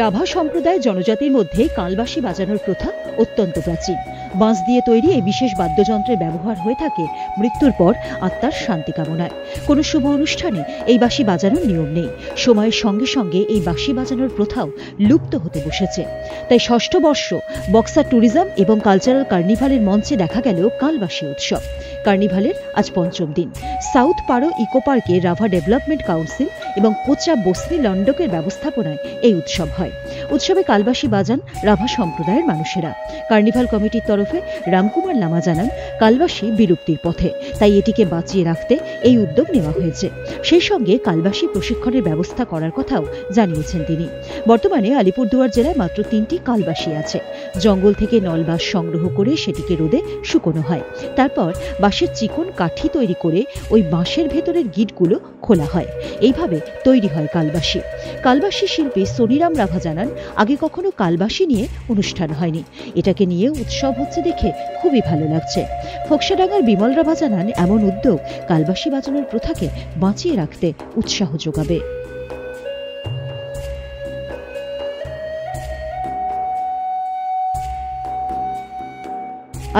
রাভা সম্প্রদায় জনজাতির মধ্যে কালবাঁশি বাজানোর প্রথা অত্যন্ত প্রাচীন। বাঁশ দিয়ে তৈরি এই বিশেষ বাদ্যযন্ত্রের ব্যবহার হয়ে থাকে মৃত্যুর পর আত্মার শান্তি কামনায়। কোনো শুভ অনুষ্ঠানে এই বাঁশি বাজানোর নিয়ম নেই। সময়ের সঙ্গে সঙ্গে এই বাঁশি বাজানোর প্রথাও লুপ্ত হতে বসেছে। তাই ষষ্ঠ বর্ষ বক্সা ট্যুরিজম এবং কালচারাল কার্নিভালের মঞ্চে দেখা গেল কালবাঁশি উৎসব। কার্নিভালের আজ পঞ্চম দিন। সাউথ পারো ইকো পার্কে রাভা ডেভেলপমেন্ট কাউন্সিল এবং কোচা বসনি লন্ডকের ব্যবস্থাপনায় এই উৎসব হয়। উৎসবে কালবাঁশি বাজান রাভা সম্প্রদায়ের মানুষেরা। কার্নিভাল কমিটির তরফে রামকুমার লামা জানান, কালবাঁশি বিলুপ্তির পথে, তাই এটিকে বাঁচিয়ে রাখতে এই উদ্যোগ নেওয়া হয়েছে। সেই সঙ্গে কালবাঁশি প্রশিক্ষণের ব্যবস্থা করার কথাও জানিয়েছেন তিনি। বর্তমানে আলিপুরদুয়ার জেলায় মাত্র 3টি কালবাঁশি আছে। জঙ্গল থেকে নলবাঁশ সংগ্রহ করে সেটিকে রোদে শুকোনো হয়। তারপর বাঁশের চিকন কাঠি তৈরি করে ওই বাঁশের ভেতরের গিঁটগুলো খোলা হয়। এইভাবে তৈরি হয় কালবাঁশি। কালবাঁশি শিল্পী সোনিরাম রাভা জানান, আগে কখনো কালবাঁশি নিয়ে অনুষ্ঠান হয়নি। এটাকে নিয়ে উৎসব হচ্ছে দেখে খুবই ভালো লাগছে। ফোকসাডাঙ্গার বিমল রাভা জানান, এমন উদ্যোগ কালবাঁশি বাজানোর প্রথাকে বাঁচিয়ে রাখতে উৎসাহ যোগাবে।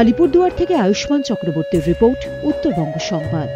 আলিপুরদুয়ার থেকে আয়ুষ্মান চক্রবর্তীর রিপোর্ট, উত্তরবঙ্গ সংবাদ।